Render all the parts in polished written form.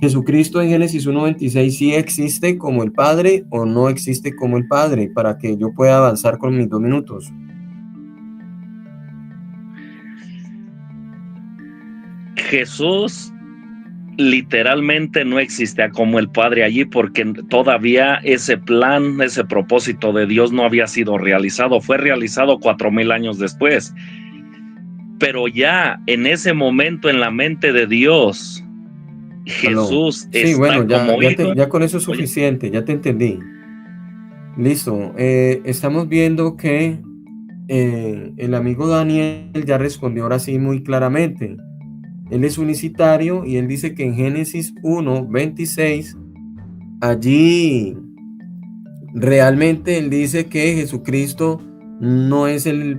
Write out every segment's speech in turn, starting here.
Jesucristo en Génesis 1:26 sí existe como el Padre o no existe como el Padre, para que yo pueda avanzar con mis 2 minutos. Jesús literalmente no existía como el Padre allí, porque todavía ese plan, ese propósito de Dios no había sido realizado. Fue realizado 4000 años después. Pero ya en ese momento, en la mente de Dios, Jesús sí, está bueno, como hijo. ya con eso es suficiente, ya te entendí. Listo. Estamos viendo que el amigo Daniel ya respondió ahora sí muy claramente. Él es unicitario y él dice que en Génesis 1:26, allí realmente él dice que Jesucristo no es el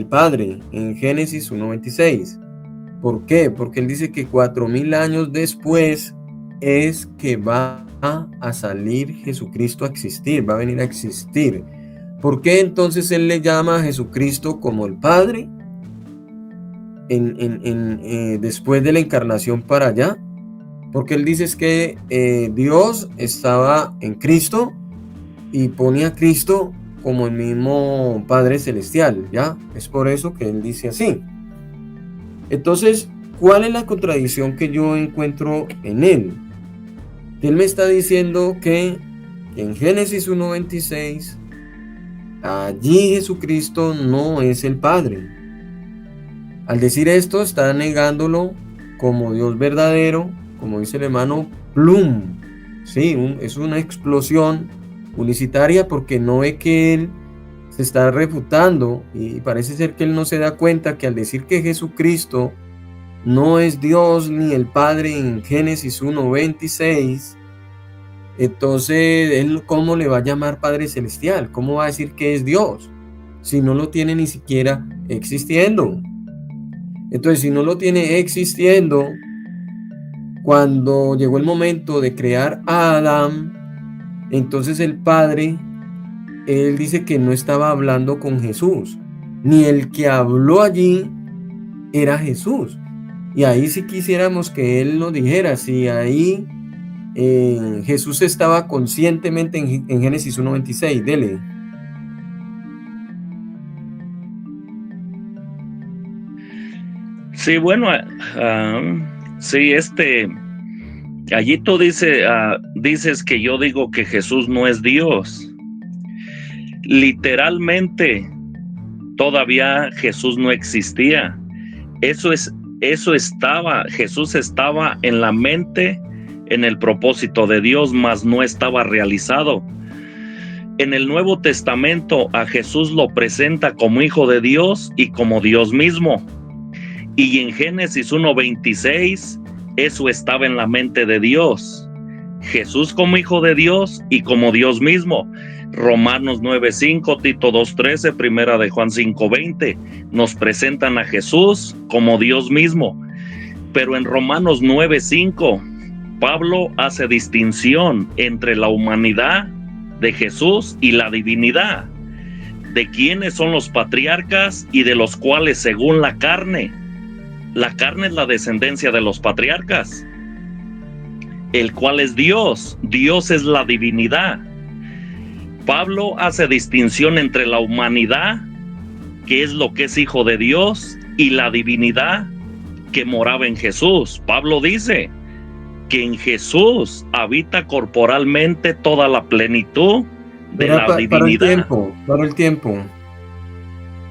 Padre en Génesis 1:26. ¿Por qué? Porque él dice que 4000 años después es que va a salir Jesucristo a existir, va a venir a existir. ¿Por qué entonces él le llama a Jesucristo como el Padre después de la encarnación para allá? Porque él dice es que Dios estaba en Cristo y pone a Cristo como el mismo Padre Celestial, ¿ya? Es por eso que él dice así. Entonces, ¿cuál es la contradicción que yo encuentro en él? Él me está diciendo que en Génesis 1:26, allí Jesucristo no es el Padre. Al decir esto, está negándolo como Dios verdadero, como dice el hermano Plum. Sí, es una explosión unicitaria porque no ve que él se está refutando y parece ser que él no se da cuenta que al decir que Jesucristo no es Dios ni el Padre en Génesis 1:26, entonces él ¿cómo le va a llamar Padre Celestial? ¿Cómo va a decir que es Dios si no lo tiene ni siquiera existiendo? Entonces, si no lo tiene existiendo, cuando llegó el momento de crear a Adán, entonces el Padre, él dice que no estaba hablando con Jesús, ni el que habló allí era Jesús. Y ahí sí quisiéramos que él nos dijera si ahí Jesús estaba conscientemente en Génesis 1:26. Dele. Sí, bueno, sí, allí tú dices que yo digo que Jesús no es Dios. Literalmente, todavía Jesús no existía. Jesús estaba en la mente, en el propósito de Dios, mas no estaba realizado. En el Nuevo Testamento a Jesús lo presenta como hijo de Dios y como Dios mismo. Y en Génesis 1:26, eso estaba en la mente de Dios. Jesús como hijo de Dios y como Dios mismo. Romanos 9:5, Tito 2:13, Primera de Juan 5:20 nos presentan a Jesús como Dios mismo. Pero en Romanos 9:5, Pablo hace distinción entre la humanidad de Jesús y la divinidad, de quiénes son los patriarcas y de los cuales según la carne es la descendencia de los patriarcas, el cual es Dios. Dios es la divinidad. Pablo hace distinción entre la humanidad, que es lo que es hijo de Dios, y la divinidad que moraba en Jesús. Pablo dice que en Jesús habita corporalmente toda la plenitud de la divinidad. Para el tiempo.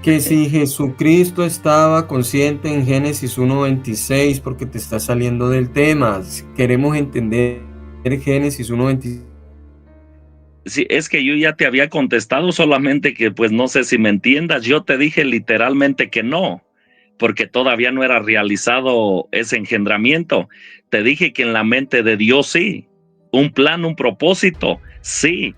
Que si Jesucristo estaba consciente en Génesis 1:26, porque te está saliendo del tema. Queremos entender Génesis 1:26. Sí, es que yo ya te había contestado, solamente que pues no sé si me entiendas. Yo te dije literalmente que no, porque todavía no era realizado ese engendramiento. Te dije que en la mente de Dios sí, un plan, un propósito, sí.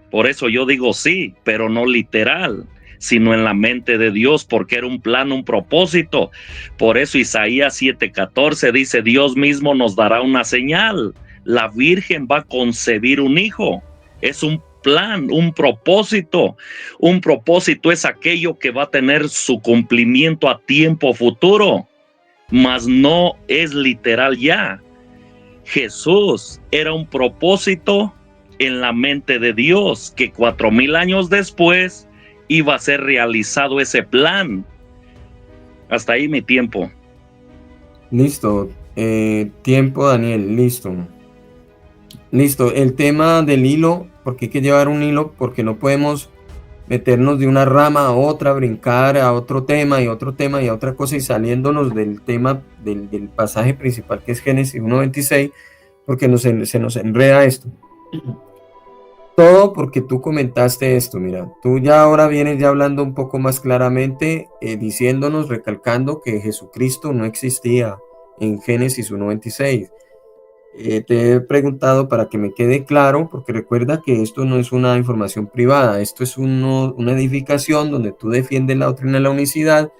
Por eso yo digo sí, pero no literal, sino en la mente de Dios, porque era un plan, un propósito. Por eso Isaías 7:14 dice: Dios mismo nos dará una señal. La Virgen va a concebir un hijo. Es un plan, un propósito. Un propósito es aquello que va a tener su cumplimiento a tiempo futuro, mas no es literal ya. Jesús era un propósito en la mente de Dios, que 4000 años después iba a ser realizado ese plan. Hasta ahí mi tiempo. Listo. Tiempo, Daniel. Listo. Listo. El tema del hilo, porque hay que llevar un hilo, porque no podemos meternos de una rama a otra, brincar a otro tema y otro tema y a otra cosa y saliéndonos del tema del pasaje principal que es Génesis 1:26, porque se nos enreda esto. Todo porque tú comentaste esto, mira, tú ya ahora vienes ya hablando un poco más claramente, diciéndonos, recalcando que Jesucristo no existía en Génesis 1:26. Te he preguntado para que me quede claro, porque recuerda que esto no es una información privada, esto es una edificación donde tú defiendes la doctrina de la unicidad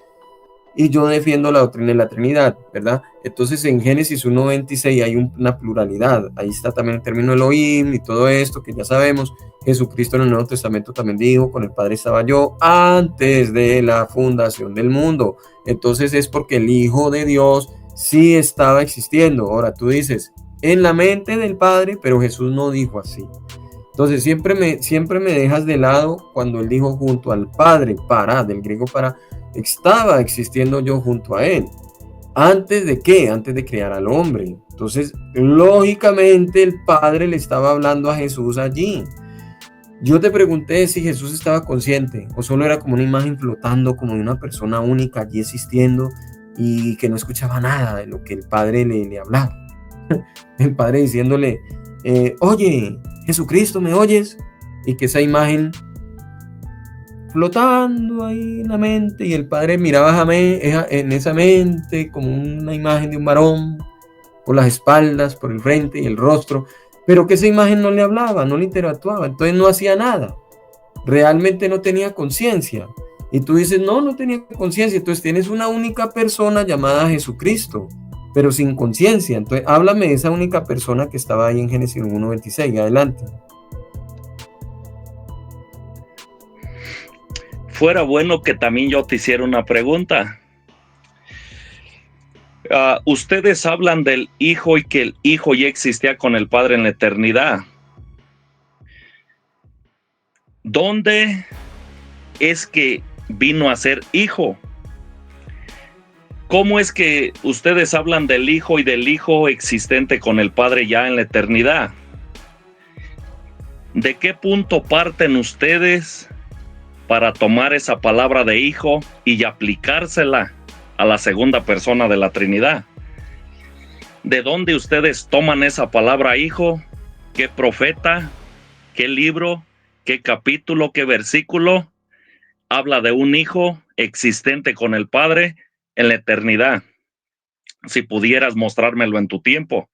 y yo defiendo la doctrina de la Trinidad, ¿verdad? Entonces en Génesis 1:26 hay una pluralidad, ahí está también el término Elohim y todo esto que ya sabemos. Jesucristo en el Nuevo Testamento también dijo, con el Padre estaba yo antes de la fundación del mundo. Entonces es porque el Hijo de Dios sí estaba existiendo. Ahora tú dices, en la mente del Padre, pero Jesús no dijo así. Entonces siempre me dejas de lado cuando él dijo junto al Padre, para, del griego para, estaba existiendo yo junto a él. ¿Antes de qué? Antes de crear al hombre. Entonces, lógicamente el Padre le estaba hablando a Jesús allí. Yo te pregunté si Jesús estaba consciente o solo era como una imagen flotando, como de una persona única allí existiendo y que no escuchaba nada de lo que el Padre le hablaba. El Padre diciéndole, oye, Jesucristo, ¿me oyes? Y que esa imagen flotando ahí en la mente y el Padre miraba en esa mente como una imagen de un varón por las espaldas, por el frente y el rostro, pero que esa imagen no le hablaba, no le interactuaba, entonces no hacía nada, realmente no tenía conciencia. Y tú dices, no tenía conciencia, entonces tienes una única persona llamada Jesucristo, pero sin conciencia. Entonces háblame de esa única persona que estaba ahí en Génesis 1:26, adelante. Fuera bueno que también yo te hiciera una pregunta. Ustedes hablan del Hijo y que el Hijo ya existía con el Padre en la eternidad. ¿Dónde es que vino a ser Hijo? ¿Cómo es que ustedes hablan del Hijo y del Hijo existente con el Padre ya en la eternidad? ¿De qué punto parten ustedes para tomar esa palabra de Hijo y aplicársela a la segunda persona de la Trinidad? ¿De dónde ustedes toman esa palabra Hijo? ¿Qué profeta? ¿Qué libro? ¿Qué capítulo? ¿Qué versículo habla de un Hijo existente con el Padre en la eternidad? Si pudieras mostrármelo en tu tiempo.